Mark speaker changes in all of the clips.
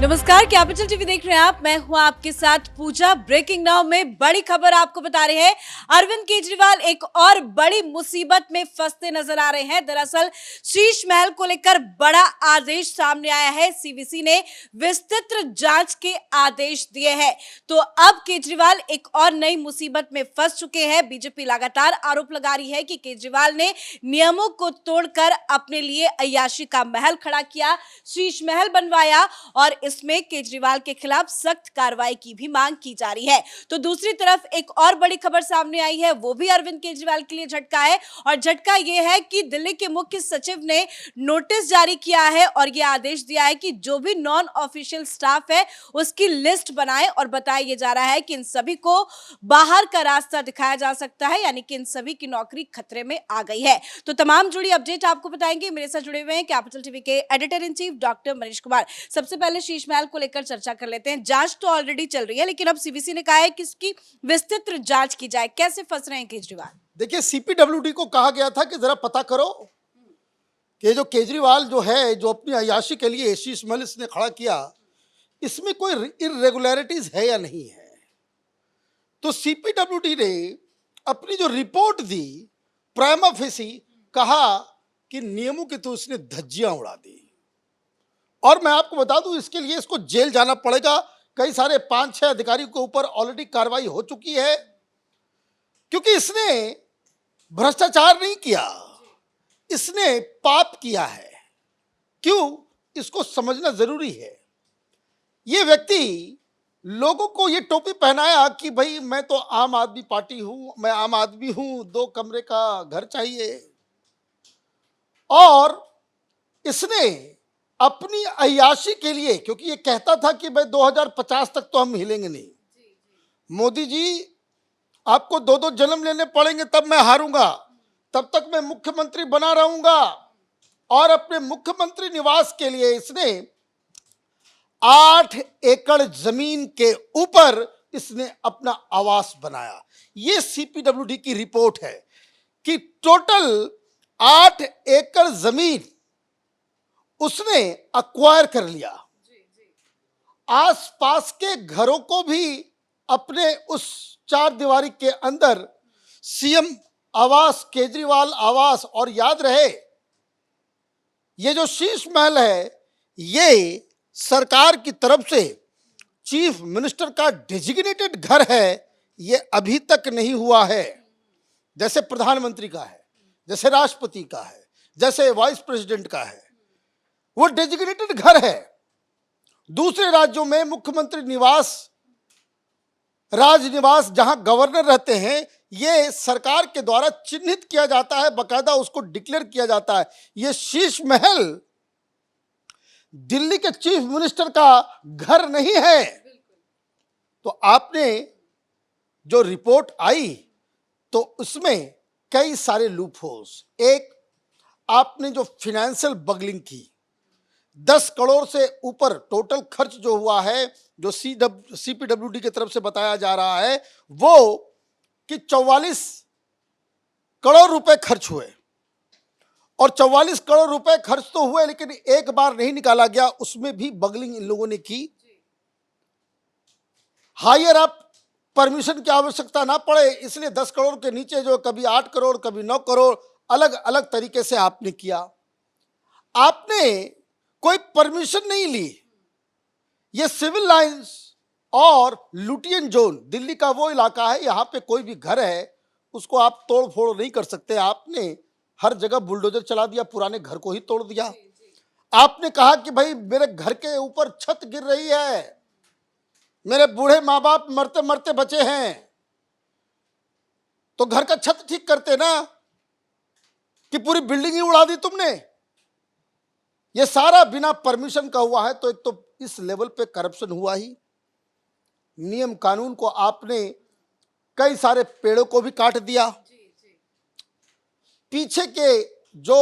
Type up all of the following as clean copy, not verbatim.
Speaker 1: नमस्कार, capital TV देख रहे हैं आप। मैं हूं आपके साथ पूजा। ब्रेकिंग नाउ में बड़ी खबर आपको बता रहे हैं। अरविंद केजरीवाल एक और बड़ी मुसीबत में फंसते नजर आ रहे हैं। दरअसल शीश महल को लेकर बड़ा आदेश सामने आया है। सीवीसी ने विस्तृत जांच के आदेश दिए हैं। तो अब केजरीवाल एक और नई मुसीबत में फंस चुके हैं। बीजेपी लगातार आरोप लगा रही है कि केजरीवाल ने नियमों को तोड़कर अपने लिए अय्याशी का महल खड़ा किया, शीश महल बनवाया और इसमें केजरीवाल के खिलाफ सख्त कार्रवाई की भी मांग की जा रही है। तो दूसरी तरफ एक और बड़ी खबर सामने आई है, वो भी अरविंद केजरीवाल के लिए झटका है। और झटका यह है कि दिल्ली के मुख्य सचिव ने नोटिस जारी किया है और यह आदेश दिया है कि जो भी नॉन ऑफिशियल स्टाफ है उसकी लिस्ट बनाए। और बताया जा रहा है कि इन सभी को बाहर का रास्ता दिखाया जा सकता है, यानी कि इन सभी की नौकरी खतरे में आ गई है। तो तमाम जुड़ी अपडेट आपको बताएंगे। मेरे साथ जुड़े हुए हैं कैपिटल टीवी के editor in chief doctor Manish Kumar. सबसे पहले शीश महल को लेकर चर्चा कर लेते हैं। जांच तो ऑलरेडी चल रही है, लेकिन अब सीवीसी ने कहा है कि इसकी विस्तृत जांच की जाए। कैसे फंस रहे हैं केजरीवाल?
Speaker 2: देखिए, सीपीडब्ल्यूडी को कहा गया था कि जरा पता करो कि जो केजरीवाल जो है, जो अपनी अय्याशी के लिए शीश महल इसने खड़ा किया, इसमें कोई इरेगुलरिटीज है या नहीं है। तो सीपीडब्ल्यूडी ने अपनी जो रिपोर्ट दी, प्राइमा फेसी कहा कि नियमों की तो इसने धज्जियां उड़ा दी। और मैं आपको बता दूं, इसके लिए इसको जेल जाना पड़ेगा। कई सारे 5-6 अधिकारियों के ऊपर ऑलरेडी कार्रवाई हो चुकी है, क्योंकि इसने भ्रष्टाचार नहीं किया, इसने पाप किया है। क्यों, इसको समझना जरूरी है। ये व्यक्ति लोगों को ये टोपी पहनाया कि भाई मैं तो आम आदमी पार्टी हूं, मैं आम आदमी हूं, 2 कमरे का घर चाहिए। और इसने अपनी अय्याशी के लिए, क्योंकि ये कहता था कि भाई 2050 तक तो हम हिलेंगे नहीं, मोदी जी आपको 2-2 जन्म लेने पड़ेंगे तब मैं हारूंगा, तब तक मैं मुख्यमंत्री बना रहूंगा। और अपने मुख्यमंत्री निवास के लिए इसने 8 एकड़ जमीन के ऊपर इसने अपना आवास बनाया। ये सीपीडब्ल्यूडी की रिपोर्ट है कि टोटल 8 एकड़ जमीन उसने अक्वायर कर लिया। आसपास के घरों को भी अपने उस 4 दीवारी के अंदर सीएम आवास, केजरीवाल आवास। और याद रहे, ये जो शीश महल है, ये सरकार की तरफ से चीफ मिनिस्टर का डेजिग्नेटेड घर है। ये अभी तक नहीं हुआ है, जैसे प्रधानमंत्री का है, जैसे राष्ट्रपति का है, जैसे वाइस प्रेसिडेंट का है। वो डेजिग्नेटेड घर है। दूसरे राज्यों में मुख्यमंत्री निवास, राजनिवास, जहां गवर्नर रहते हैं, ये सरकार के द्वारा चिन्हित किया जाता है, बकायदा उसको डिक्लेयर किया जाता है। ये शीश महल दिल्ली के चीफ मिनिस्टर का घर नहीं है। तो आपने जो रिपोर्ट आई, तो उसमें कई सारे लूप होल्स। एक, आपने जो फाइनेंशियल बगलिंग की, 10 करोड़ से ऊपर टोटल खर्च जो हुआ है, जो सीपीडब्ल्यूडी की तरफ से बताया जा रहा है, वो कि 44 करोड़ रुपए खर्च हुए। और 44 करोड़ रुपए खर्च तो हुए, लेकिन एक बार नहीं निकाला गया, उसमें भी बगलिंग इन लोगों ने की। हायर अप परमिशन की आवश्यकता ना पड़े, इसलिए 10 करोड़ के नीचे जो कभी 8 करोड़, कभी 9 करोड़, अलग अलग तरीके से आपने किया। आपने कोई परमिशन नहीं ली। ये सिविल लाइंस और लुटियन जोन, दिल्ली का वो इलाका है, यहां पे कोई भी घर है उसको आप तोड़ फोड़ नहीं कर सकते। आपने हर जगह बुलडोजर चला दिया, पुराने घर को ही तोड़ दिया। आपने कहा कि भाई मेरे घर के ऊपर छत गिर रही है, मेरे बूढ़े माँ बाप मरते मरते बचे हैं, तो घर का छत ठीक करते ना, कि पूरी बिल्डिंग ही उड़ा दी तुमने। ये सारा बिना परमिशन का हुआ है। तो एक तो इस लेवल पे करप्शन हुआ ही। नियम कानून को आपने, कई सारे पेड़ों को भी काट दिया। पीछे के जो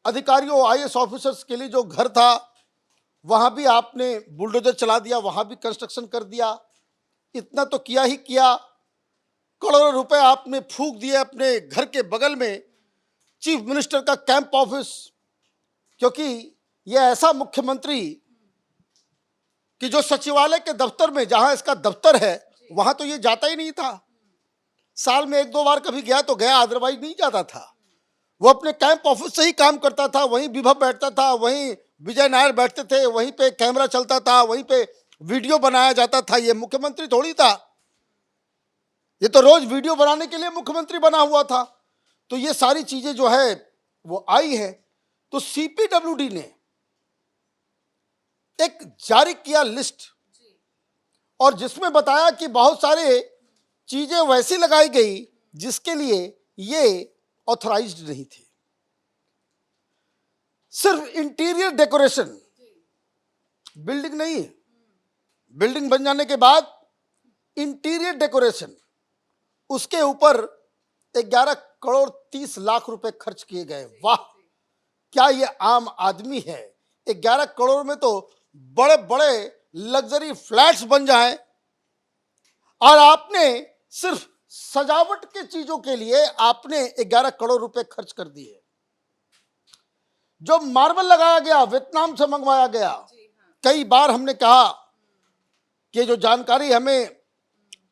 Speaker 2: अधिकारियों, आईएएस ऑफिसर्स के लिए जो घर था, वहां भी आपने बुलडोजर चला दिया, वहां भी कंस्ट्रक्शन कर दिया। इतना तो किया ही किया, करोड़ों रुपए आपने फूंक दिए अपने घर के बगल में चीफ मिनिस्टर का कैंप ऑफिस, क्योंकि यह ऐसा मुख्यमंत्री कि जो सचिवालय के दफ्तर में जहां इसका दफ्तर है वहां तो ये जाता ही नहीं था। साल में 1-2 बार कभी गया तो गया, अदरवाइज नहीं जाता था। वो अपने कैंप ऑफिस से ही काम करता था, वहीं विभव बैठता था, वहीं विजय नायर बैठते थे, वहीं पे कैमरा चलता था, वहीं पे वीडियो बनाया जाता था। ये मुख्यमंत्री थोड़ी था, ये तो रोज वीडियो बनाने के लिए मुख्यमंत्री बना हुआ था। तो ये सारी चीजें जो है वो आई है। तो सीपीडब्ल्यूडी ने एक जारी किया लिस्ट, और जिसमें बताया कि बहुत सारे चीजें वैसी लगाई गई जिसके लिए ये ऑथराइज्ड नहीं थे। सिर्फ इंटीरियर डेकोरेशन, बिल्डिंग नहीं, बिल्डिंग बन जाने के बाद इंटीरियर डेकोरेशन, उसके ऊपर 11 करोड़ 30 लाख रुपए खर्च किए गए। वाह, क्या ये आम आदमी है? 11 करोड़ में तो बड़े बड़े लग्जरी फ्लैट्स बन जाएं, और आपने सिर्फ सजावट के चीजों के लिए आपने 11 करोड़ रुपए खर्च कर दिए। जो मार्बल लगाया गया वियतनाम से मंगवाया गया। कई बार हमने कहा कि जो जानकारी हमें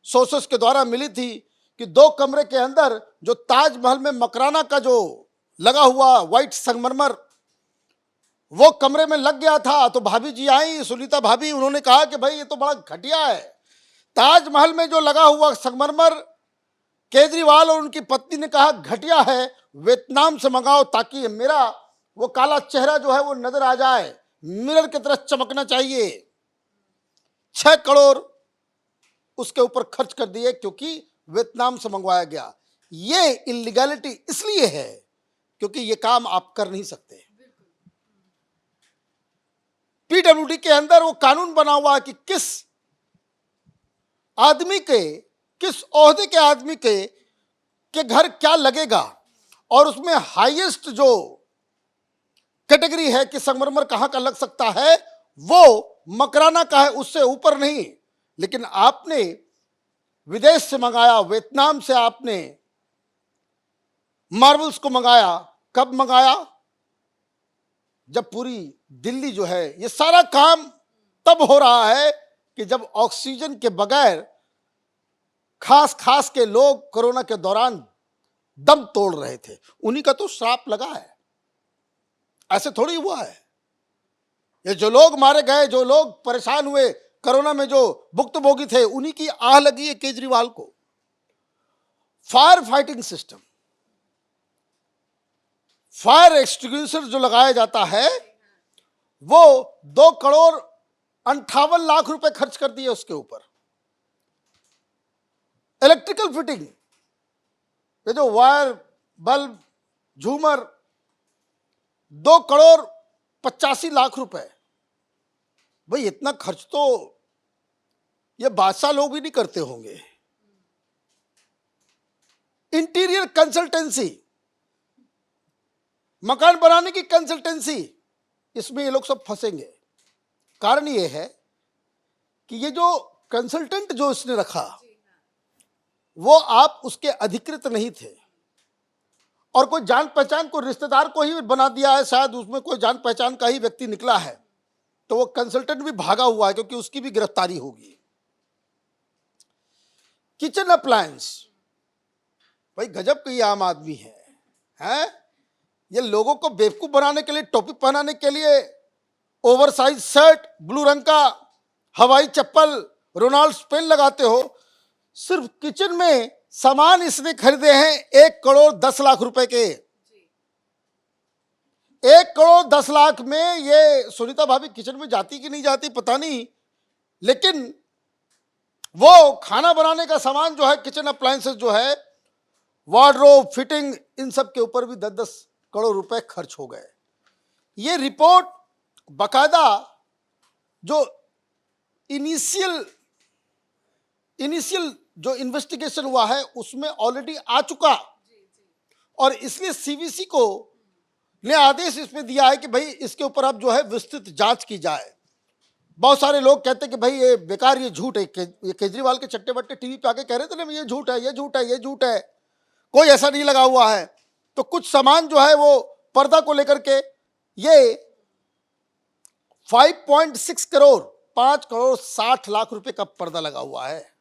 Speaker 2: सोर्सेस के द्वारा मिली थी कि 2 कमरे के अंदर जो ताजमहल में मकराना का जो लगा हुआ व्हाइट संगमरमर वो कमरे में लग गया था। तो भाभी जी आई, सुनीता भाभी, उन्होंने कहा कि भाई ये तो बड़ा घटिया है, ताजमहल में जो लगा हुआ संगमरमर, केजरीवाल और उनकी पत्नी ने कहा घटिया है, वियतनाम से मंगाओ ताकि मेरा वो काला चेहरा जो है वो नजर आ जाए, मिरर की तरह चमकना चाहिए। 6 करोड़ उसके ऊपर खर्च कर दिए क्योंकि वियतनाम से मंगवाया गया। ये इलीगैलिटी इसलिए है क्योंकि ये काम आप कर नहीं सकते। पीडब्ल्यूडी के अंदर वो कानून बना हुआ है कि किस आदमी के, किस ओहदे के आदमी के घर क्या लगेगा, और उसमें हाईएस्ट जो कैटेगरी है कि संगमरमर कहां का लग सकता है वो मकराना का है, उससे ऊपर नहीं। लेकिन आपने विदेश से मंगाया, वियतनाम से आपने मार्बल्स को मंगाया। कब मंगाया? जब पूरी दिल्ली जो है, ये सारा काम तब हो रहा है कि जब ऑक्सीजन के बगैर खास के लोग कोरोना के दौरान दम तोड़ रहे थे। उन्हीं का तो श्राप लगा है, ऐसे थोड़ी हुआ है। ये जो लोग मारे गए, जो लोग परेशान हुए कोरोना में, जो भुक्तभोगी थे, उन्हीं की आह लगी है केजरीवाल को। Fire fighting system, fire extinguisher जो लगाया जाता है वो 2 करोड़ 58 लाख रुपए खर्च कर दिए उसके ऊपर। इलेक्ट्रिकल फिटिंग, ये जो वायर, बल्ब, झूमर, 2 करोड़ 85 लाख रुपए। भाई इतना खर्च तो ये बादशाह लोग भी नहीं करते होंगे। इंटीरियर कंसल्टेंसी, मकान बनाने की कंसल्टेंसी, इसमें ये लोग सब फंसेंगे। कारण ये है कि ये जो कंसल्टेंट जो इसने रखा वो आप उसके अधिकृत नहीं थे, और कोई जान पहचान को, रिश्तेदार को ही बना दिया है, शायद उसमें कोई जान पहचान का ही व्यक्ति निकला है, तो वो कंसल्टेंट भी भागा हुआ है क्योंकि उसकी भी गिरफ्तारी होगी। किचन अप्लायंस, भाई गजब की आम आदमी है? ये लोगों को बेवकूफ बनाने के लिए, टोपी पहनाने के लिए ओवरसाइज शर्ट, ब्लू रंग का हवाई चप्पल, रोनाल्ड्स पेन लगाते हो। सिर्फ किचन में सामान इसने खरीदे हैं 1 करोड़ 10 लाख रुपए के। 1 करोड़ 10 लाख में ये सुनीता भाभी किचन में जाती कि नहीं जाती पता नहीं, लेकिन वो खाना बनाने का सामान जो है, किचन अप्लायंसेस जो है, वार्डरोब, फिटिंग, इन सब के ऊपर भी 10-10 करोड़ रुपए खर्च हो गए। ये रिपोर्ट बकायदा जो इनिशियल जो इन्वेस्टिगेशन हुआ है उसमें ऑलरेडी आ चुका, और इसलिए सीवीसी को ने आदेश इसमें दिया है कि भाई इसके ऊपर अब जो है विस्तृत जांच की जाए। बहुत सारे लोग कहते हैं कि भाई ये बेकार, ये झूठ है। ये केजरीवाल के चट्टे बट्टे टीवी पे आके कह रहे थे ना, ये झूठ है, ये झूठ है, ये झूठ है, कोई ऐसा नहीं लगा हुआ है। तो कुछ सामान जो है वो पर्दा को लेकर के ये 5.6 करोड़ 5,60,00,000 रुपए का पर्दा लगा हुआ है।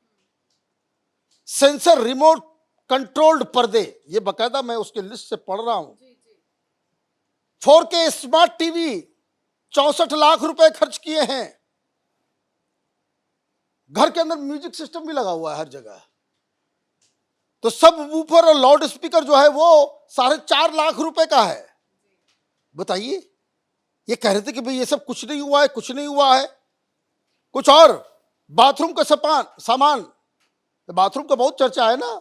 Speaker 2: सेंसर रिमोट कंट्रोल्ड पर्दे, ये बकायदा मैं उसके लिस्ट से पढ़ रहा हूं। 4K स्मार्ट टीवी 64 लाख रुपए खर्च किए हैं। घर के अंदर म्यूजिक सिस्टम भी लगा हुआ है हर जगह। तो सब वूफर और लाउड स्पीकर जो है वो 4.5 लाख रुपए का है। बताइए, ये कह रहे थे कि भाई ये सब कुछ नहीं हुआ है, कुछ नहीं हुआ है। कुछ और बाथरूम का सामान, बाथरूम का बहुत चर्चा है ना।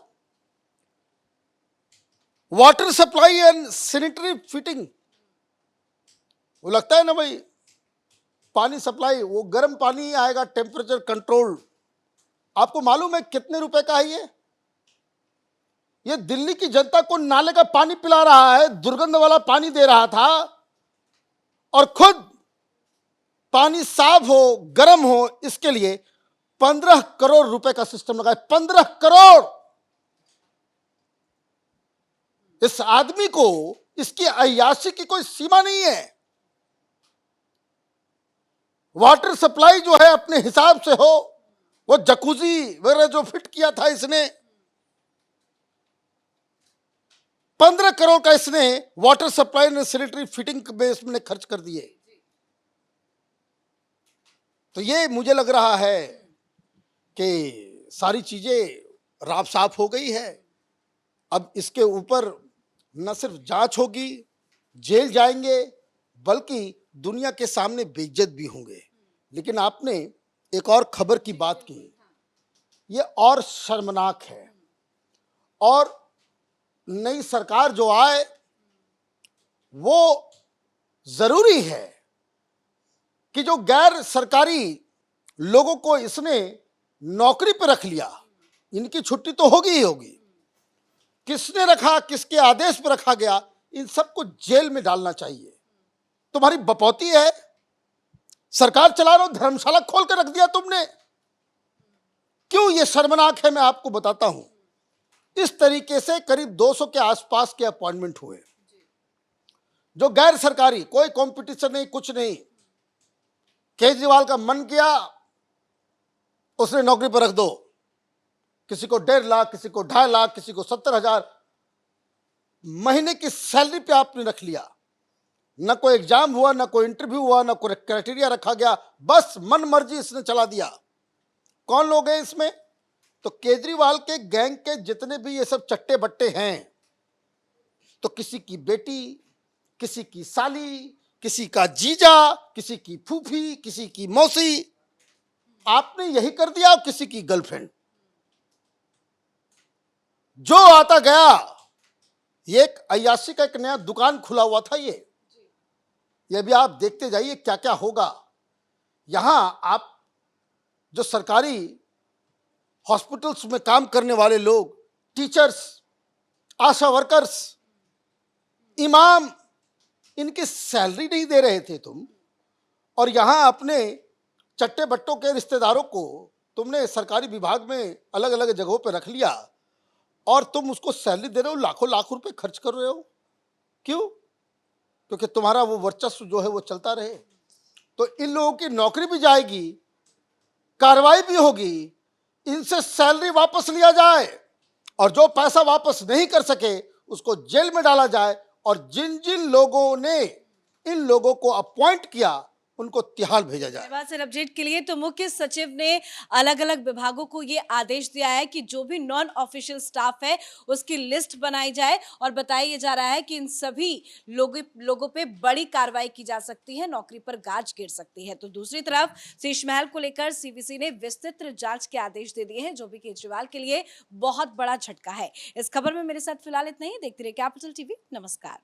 Speaker 2: Water supply and sanitary fitting, वो लगता है ना भाई पानी सप्लाई, वो गर्म पानी आएगा, टेम्परेचर कंट्रोल। आपको मालूम है कितने रुपए का है ये दिल्ली की जनता को नाले का पानी पिला रहा है, दुर्गंध वाला पानी दे रहा था, और खुद पानी साफ हो, गर्म हो, इसके लिए 15 करोड़ रुपए का सिस्टम लगाए। 15 करोड़! इस आदमी को इसकी अय्याशी की कोई सीमा नहीं है। वाटर सप्लाई जो है अपने हिसाब से हो, वो जकूजी वगैरह जो फिट किया था इसने, 15 करोड़ का इसने water supply and sanitary fitting में इसने खर्च कर दिए। तो ये मुझे लग रहा है कि सारी चीजें राफ साफ हो गई है। अब इसके ऊपर न सिर्फ जांच होगी, जेल जाएंगे, बल्कि दुनिया के सामने बेइज्जत भी होंगे। लेकिन आपने एक और खबर की बात की, ये और शर्मनाक है। और नई सरकार जो आए वो जरूरी है कि जो गैर सरकारी लोगों को इसने नौकरी पर रख लिया, इनकी छुट्टी तो होगी ही होगी। किसने रखा, किसके आदेश पर रखा गया, इन सबको जेल में डालना चाहिए। तुम्हारी बपौती है, सरकार चला रहे हो, धर्मशाला खोल कर रख दिया तुमने। क्यों ये शर्मनाक है, मैं आपको बताता हूं। इस तरीके से करीब 200 के आसपास के अपॉइंटमेंट हुए, जो गैर सरकारी, कोई कंपटीशन नहीं, कुछ नहीं। केजरीवाल का मन किया, उसने नौकरी पर रख दो। किसी को 1.5 लाख, किसी को 2.5 लाख, किसी को 70,000 महीने की सैलरी पे आपने रख लिया। न कोई एग्जाम हुआ, न कोई इंटरव्यू हुआ, न कोई क्राइटेरिया रखा गया, बस मन मर्जी इसने चला दिया। कौन लोग हैं इसमें? तो केजरीवाल के गैंग के जितने भी ये सब चट्टे बट्टे हैं, तो किसी की बेटी, किसी की साली, किसी का जीजा, किसी की फूफी, किसी की मौसी, आपने यही कर दिया। किसी की गर्लफ्रेंड, जो आता गया। ये एक अय्याशी का एक नया दुकान खुला हुआ था। ये भी आप देखते जाइए क्या क्या होगा। यहां आप जो सरकारी हॉस्पिटल्स में काम करने वाले लोग, टीचर्स, आशा वर्कर्स, इमाम, इनकी सैलरी नहीं दे रहे थे तुम, और यहां अपने चट्टे बट्टों के रिश्तेदारों को तुमने सरकारी विभाग में अलग अलग जगहों पर रख लिया, और तुम उसको सैलरी दे रहे हो, लाखों लाख रुपए खर्च कर रहे हो। क्यों? क्योंकि तुम्हारा वो वर्चस्व जो है वो चलता रहे। तो इन लोगों की नौकरी भी जाएगी, कार्रवाई भी होगी, इनसे सैलरी वापस लिया जाए, और जो पैसा वापस नहीं कर सके उसको जेल में डाला जाए, और जिन जिन लोगों ने इन लोगों को अपॉइंट किया उनको तिहाड़ भेजा जाए।
Speaker 1: धन्यवाद सर अपडेट के लिए। तो मुख्य सचिव ने अलग अलग विभागों को ये आदेश दिया है कि जो भी नॉन ऑफिशियल स्टाफ है उसकी लिस्ट बनाई जाए, और बताया जा रहा है कि इन सभी लोगों पे बड़ी कार्रवाई की जा सकती है, नौकरी पर गाज गिर सकती है। तो दूसरी तरफ शीश महल को लेकर सीवीसी ने विस्तृत जांच के आदेश दे दिए हैं, जो भी केजरीवाल के लिए बहुत बड़ा झटका है। इस खबर में मेरे साथ फिलहाल इतना ही। देखते रहिए कैपिटल टीवी। नमस्कार।